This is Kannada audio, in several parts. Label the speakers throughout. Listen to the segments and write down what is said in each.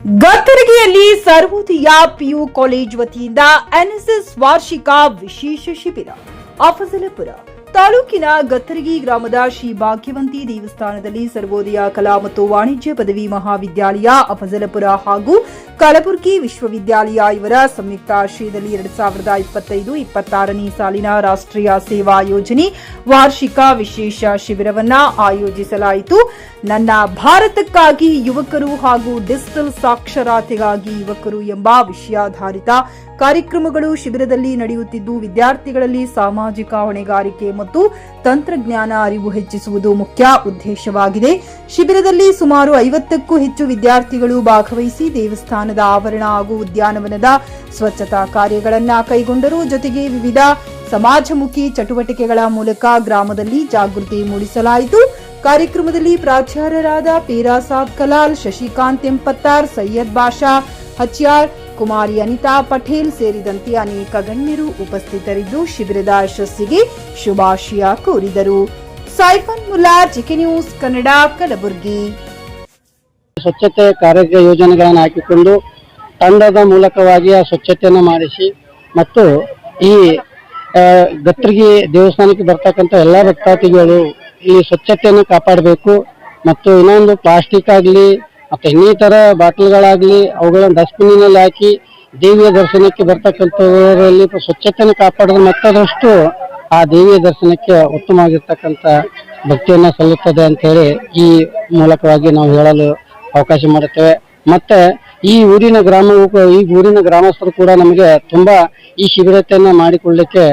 Speaker 1: ಗತ್ತರಗಿಯಲ್ಲಿ ಸರ್ವೋದಯ ಪಿಯು ಕಾಲೇಜ್ ವತಿಯಿಂದ ಎನ್ಎಸ್ಎಸ್ ವಾರ್ಷಿಕ ವಿಶೇಷ ಶಿಬಿರ. ಅಫಜಲಪುರ ತಾಲೂಕಿನ ಗತ್ತರಗಿ ಗ್ರಾಮದ ಶ್ರೀ ಭಾಗ್ಯವಂತಿ ದೇವಸ್ಥಾನದಲ್ಲಿ ಸರ್ವೋದಯ ಕಲಾ ಮತ್ತು ವಾಣಿಜ್ಯ ಪದವಿ ಮಹಾವಿದ್ಯಾಲಯ ಅಫಜಲಪುರ ಹಾಗೂ ಕಲಬುರಗಿ ವಿಶ್ವವಿದ್ಯಾಲಯ ಇವರ ಸಂಯುಕ್ತ ಆಶ್ರಯದಲ್ಲಿ 2025-26ನೇ ಸಾಲಿನ ರಾಷ್ಟ್ರೀಯ ಸೇವಾ ಯೋಜನೆ ವಾರ್ಷಿಕ ವಿಶೇಷ ಶಿಬಿರವನ್ನು ಆಯೋಜಿಸಲಾಯಿತು. ನನ್ನ ಭಾರತಕ್ಕಾಗಿ ಯುವಕರು ಹಾಗೂ ಡಿಜಿಟಲ್ ಸಾಕ್ಷರತೆಗಾಗಿ ಯುವಕರು ಎಂಬ ವಿಷಯಾಧಾರಿತ ಕಾರ್ಯಕ್ರಮಗಳು ಶಿಬಿರದಲ್ಲಿ ನಡೆಯುತ್ತಿದ್ದು, ವಿದ್ಯಾರ್ಥಿಗಳಲ್ಲಿ ಸಾಮಾಜಿಕ ಹೊಣೆಗಾರಿಕೆ ಮತ್ತು ತಂತ್ರಜ್ಞಾನ ಅರಿವು ಹೆಚ್ಚಿಸುವುದು ಮುಖ್ಯ ಉದ್ದೇಶವಾಗಿದೆ. ಶಿಬಿರದಲ್ಲಿ ಸುಮಾರು 50ಕ್ಕೂ ಹೆಚ್ಚು ವಿದ್ಯಾರ್ಥಿಗಳು ಭಾಗವಹಿಸಿ ದೇವಸ್ಥಾನದ ಆವರಣ ಹಾಗೂ ಉದ್ಯಾನವನದ ಸ್ವಚ್ಛತಾ ಕಾರ್ಯಗಳನ್ನು ಕೈಗೊಂಡರು. ಜೊತೆಗೆ ವಿವಿಧ ಸಮಾಜಮುಖಿ ಚಟುವಟಿಕೆಗಳ ಮೂಲಕ ಗ್ರಾಮದಲ್ಲಿ ಜಾಗೃತಿ ಮೂಡಿಸಲಾಯಿತು. ಕಾರ್ಯಕ್ರಮದಲ್ಲಿ ಪ್ರಾಚಾರ್ಯರಾದ ಪೀರಾಸಾಬ್ ಕಲಾಲ್, ಶಶಿಕಾಂತ್ ಎಂಪತ್ತಾರ್, ಸೈಯದ್ ಬಾಷಾ ಹಚ್ಯಾರ್, ಕುಮಾರಿ ಅನಿತಾ ಪಟೇಲ್ ಸೇರಿದಂತೆ ಅನೇಕ ಗಣ್ಯರು ಉಪಸ್ಥಿತರಿದ್ದು ಶಿಬಿರದ ಯಶಸ್ಸಿಗೆ ಶುಭಾಶಯ ಕೋರಿದರು. Saifan Mullar, GK news Kannada, Kalaburagi.
Speaker 2: ಸ್ವಚ್ಛತೆ ಕಾರ್ಯ ಯೋಜನೆಗಳನ್ನು ಹಾಕಿಕೊಂಡು ತಂಡದ ಮೂಲಕವಾಗಿ ಆ ಸ್ವಚ್ಛತೆಯನ್ನು ಮಾಡಿಸಿ ಮತ್ತು ಈ ಗತ್ತರಗಿ ದೇವಸ್ಥಾನಕ್ಕೆ ಬರ್ತಕ್ಕಂಥ ಎಲ್ಲ ಭಕ್ತಾದಿಗಳು ಈ ಸ್ವಚ್ಛತೆಯನ್ನು ಕಾಪಾಡಬೇಕು ಮತ್ತು ಇನ್ನೊಂದು ಪ್ಲಾಸ್ಟಿಕ್ ಆಗಲಿ ಮತ್ತು ಇನ್ನಿತರ ಬಾಟಲ್ಗಳಾಗಲಿ ಅವುಗಳನ್ನು ಡಸ್ಟ್ಬಿನ್ನಲ್ಲಿ ಹಾಕಿ ದೇವಿಯ ದರ್ಶನಕ್ಕೆ ಬರ್ತಕ್ಕಂಥವರಲ್ಲಿ ಸ್ವಚ್ಛತೆಯನ್ನು ಕಾಪಾಡಿದ್ರೆ ಮತ್ತದಷ್ಟು ಆ ದೇವಿಯ ದರ್ಶನಕ್ಕೆ ಉತ್ತಮವಾಗಿರ್ತಕ್ಕಂಥ ಭಕ್ತಿಯನ್ನು ಸಲ್ಲುತ್ತದೆ ಅಂತ ಹೇಳಿ ಈ ಮೂಲಕವಾಗಿ ನಾವು ಹೇಳಲು ಅವಕಾಶ ಮಾಡುತ್ತೇವೆ. ಮತ್ತೆ ಈ ಊರಿನ ಗ್ರಾಮಸ್ಥರು ಕೂಡ ನಮಗೆ ತುಂಬಾ ಈ ಶಿಬಿರತೆಯನ್ನು ಮಾಡಿಕೊಳ್ಳಲಿಕ್ಕೆ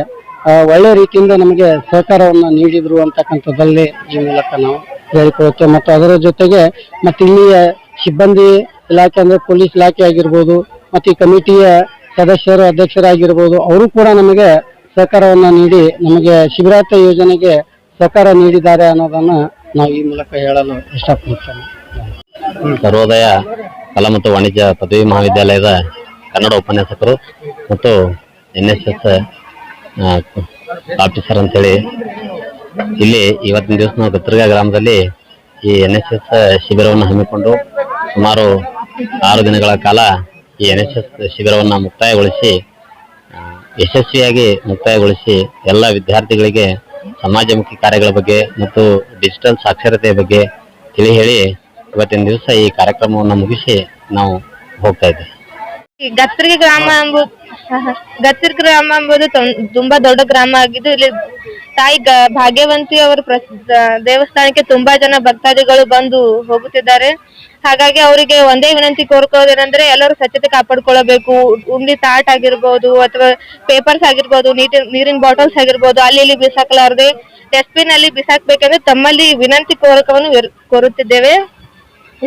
Speaker 2: ಒಳ್ಳೆ ರೀತಿಯಿಂದ ನಮಗೆ ಸಹಕಾರವನ್ನು ನೀಡಿದ್ರು ಅಂತಕ್ಕಂಥದ್ದಲ್ಲಿ ಈ ಮೂಲಕ ನಾವು ಹೇಳಿಕೊಳ್ಳುತ್ತೇವೆ. ಮತ್ತು ಅದರ ಜೊತೆಗೆ ಮತ್ತೆ ಇಲ್ಲಿಯ ಸಿಬ್ಬಂದಿ ಇಲಾಖೆ ಅಂದ್ರೆ ಪೊಲೀಸ್ ಇಲಾಖೆ ಆಗಿರ್ಬೋದು ಮತ್ತು ಈ ಕಮಿಟಿಯ ಸದಸ್ಯರು ಅಧ್ಯಕ್ಷರಾಗಿರ್ಬೋದು ಅವರು ಕೂಡ ನಮಗೆ ಸಹಕಾರವನ್ನ ನೀಡಿ ನಮಗೆ ಶಿಬಿರಾರ್ಥ ಯೋಜನೆಗೆ ಸಹಕಾರ ನೀಡಿದ್ದಾರೆ ಅನ್ನೋದನ್ನ ನಾವು ಈ ಮೂಲಕ ಹೇಳಲು ಇಷ್ಟಪಡುತ್ತೇನೆ.
Speaker 3: ಸರ್ವೋದಯ ಕಲಾ ಮತ್ತು ವಾಣಿಜ್ಯ ಪದವಿ ಮಹಾವಿದ್ಯಾಲಯದ ಕನ್ನಡ ಉಪನ್ಯಾಸಕರು ಮತ್ತು NSS ಆಫೀಸರ್ ಅಂತೇಳಿ ಇಲ್ಲಿ ಇವತ್ತಿನ ದಿವಸ ನಾವು ಗತ್ತರಗಿ ಗ್ರಾಮದಲ್ಲಿ ಈ NSS ಶಿಬಿರವನ್ನು ಹಮ್ಮಿಕೊಂಡು ಸುಮಾರು 6 ದಿನಗಳ ಕಾಲ ಈ NSS ಶಿಬಿರವನ್ನು ಯಶಸ್ವಿಯಾಗಿ ಮುಕ್ತಾಯಗೊಳಿಸಿ ಎಲ್ಲ ವಿದ್ಯಾರ್ಥಿಗಳಿಗೆ ಸಮಾಜಮುಖಿ ಕಾರ್ಯಗಳ ಬಗ್ಗೆ ಮತ್ತು ಡಿಜಿಟಲ್ ಸಾಕ್ಷರತೆಯ ಬಗ್ಗೆ ತಿಳಿ ಹೇಳಿ ಇವತ್ತಿನ ದಿವಸ ಈ ಕಾರ್ಯಕ್ರಮವನ್ನು ಮುಗಿಸಿ ನಾವು ಹೋಗ್ತಾ ಇದ್ದೇವೆ.
Speaker 4: ಗತ್ತರಗಿ ಗ್ರಾಮ ಎಂಬುದು ತುಂಬಾ ದೊಡ್ಡ ಗ್ರಾಮ ಆಗಿದ್ದು ಇಲ್ಲಿ ತಾಯಿ ಭಾಗ್ಯವಂತಿ ಅವರ ದೇವಸ್ಥಾನಕ್ಕೆ ತುಂಬಾ ಜನ ಭಕ್ತಾದಿಗಳು ಬಂದು ಹೋಗುತ್ತಿದ್ದಾರೆ. ಹಾಗಾಗಿ ಅವರಿಗೆ ಒಂದೇ ವಿನಂತಿ ಕೋರ್ಕೋದೇನೆಂದ್ರೆ ಎಲ್ಲರೂ ಸ್ವಚ್ಛತೆ ಕಾಪಾಡ್ಕೊಳ್ಳಬೇಕು. ಉಂಡಿ ತಾಟ್ ಆಗಿರ್ಬೋದು ಅಥವಾ ಪೇಪರ್ಸ್ ಆಗಿರ್ಬೋದು, ನೀರಿನ ಬಾಟಲ್ಸ್ ಆಗಿರ್ಬೋದು ಅಲ್ಲಿ ಇಲ್ಲಿ ಬಿಸಾಕಲಾರದೆ ಡಸ್ಟ್ಬಿನ್ ಅಲ್ಲಿ ಬಿಸಾಕ್ಬೇಕಂದ್ರೆ ತಮ್ಮಲ್ಲಿ ವಿನಂತಿ ಕೋರಕವನ್ನು ಕೋರುತ್ತಿದ್ದೇವೆ.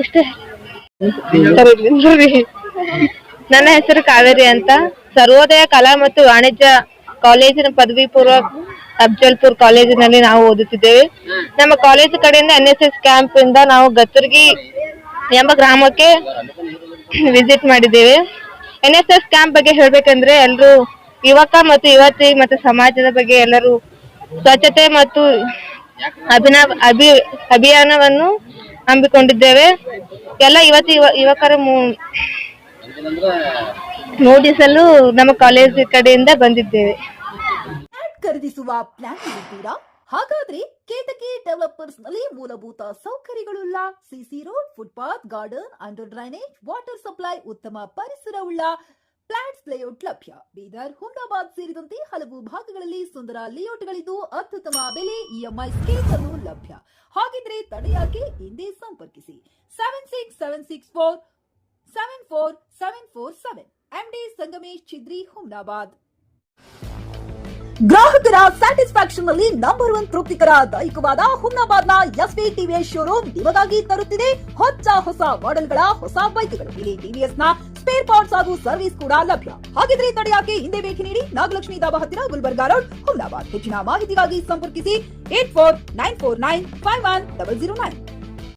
Speaker 4: ಇಷ್ಟೇ. ನನ್ನ ಹೆಸರು ಕಾವೇರಿ ಅಂತ, ಸರ್ವೋದಯ ಕಲಾ ಮತ್ತು ವಾಣಿಜ್ಯ ಕಾಲೇಜಿನ ಪದವಿ ಪೂರ್ವ ಅಫಜಲ್ಪುರ್ ಕಾಲೇಜಿನಲ್ಲಿ ನಾವು ಓದುತ್ತಿದ್ದೇವೆ. ನಮ್ಮ ಕಾಲೇಜು ಕಡೆಯಿಂದ NSS ಕ್ಯಾಂಪ್ ಇಂದ ನಾವು ಗತ್ತರಗಿ ಎಂಬ ಗ್ರಾಮಕ್ಕೆ ವಿಸಿಟ್ ಮಾಡಿದ್ದೇವೆ. NSS ಕ್ಯಾಂಪ್ ಬಗ್ಗೆ ಹೇಳ್ಬೇಕಂದ್ರೆ ಎಲ್ಲರೂ ಯುವಕ ಮತ್ತು ಯುವತಿ ಮತ್ತು ಸಮಾಜದ ಬಗ್ಗೆ ಎಲ್ಲರೂ ಸ್ವಚ್ಛತೆ ಮತ್ತು ಅಭಿಯಾನವನ್ನು ಹಮ್ಮಿಕೊಂಡಿದ್ದೇವೆ. ಎಲ್ಲ ಯುವಕರ ಮೂಡಿಸಲು ನಮ್ಮ ಕಾಲೇಜ್ ಕಡೆಯಿಂದ ಬಂದಿದ್ದೇವೆ.
Speaker 1: ಖರೀದಿಸುವ ಪ್ಲಾನ್ ಇದ್ದೀರಾ? ಹಾಗಾದ್ರೆ ಕೇತಕಿ ಡೆವಲಪರ್ಸ್ ನಲ್ಲಿ ಮೂಲಭೂತ ಸೌಕರ್ಯಗಳುಳ್ಳ CC road, footpath, garden, under drainage, water supply, ಉತ್ತಮ ಪರಿಸರವುಳ್ಳ ಫ್ಲಾಟ್ಸ್ ಲೇಔಟ್ ಲಭ್ಯ. ಬೀದರ್, ಹುಮ್ನಾಬಾದ್ ಸೇರಿದಂತೆ ಹಲವು ಭಾಗಗಳಲ್ಲಿ ಸುಂದರ ಲೇಔಟ್ಗಳಿದ್ದು ಅತ್ಯುತ್ತಮ ಬೆಲೆ, EMI ಸ್ಕೀಮ್ಸ್ ಅನ್ನು ಲಭ್ಯ. ಹಾಗಿದ್ರೆ ತಡೆಯಾಕೆ ಹಿಂದೆ ಸಂಪರ್ಕಿಸಿ 7676474747 MD ಸಂಗಮೇಶ್ ಚಿದ್ರಿ, ಹುಮ್ನಾಬಾದ್. ಗ್ರಾಹಕರ ಸ್ಯಾಟಿಸ್ಫ್ಯಾಕ್ಷನ್ ನಲ್ಲಿ ನಂಬರ್ 1 ತೃಪ್ತಿಕರ ದೈಹಿಕವಾದ ಹುಮ್ನಾಬಾದ್ನ SV TVS ಶೋರೂಮ್ ನಿಮಗಾಗಿ ತರುತ್ತಿದೆ ಹೊಸ ಮಾಡೆಲ್ಗಳ ಹೊಸ ಬೈಕ್ಗಳು. ಇಲ್ಲಿ TVS ನ ಸ್ಪೇರ್ ಪಾರ್ಟ್ಸ್ ಹಾಗೂ ಸರ್ವಿಸ್ ಕೂಡ ಲಭ್ಯ. ಹಾಗಿದ್ರೆ ತಡೆಯಾಕೆ ಹಿಂದೆ ಭೇಟಿ ನೀಡಿ ನಾಗಲಕ್ಷ್ಮಿ ದಾಬಾ ಹತ್ತಿರ, ಗುಲ್ಬರ್ಗಾ ರೋಡ್, ಹುಮ್ನಾಬಾದ್. ಹೆಚ್ಚಿನ ಮಾಹಿತಿಗಾಗಿ ಸಂಪರ್ಕಿಸಿ 8494951009.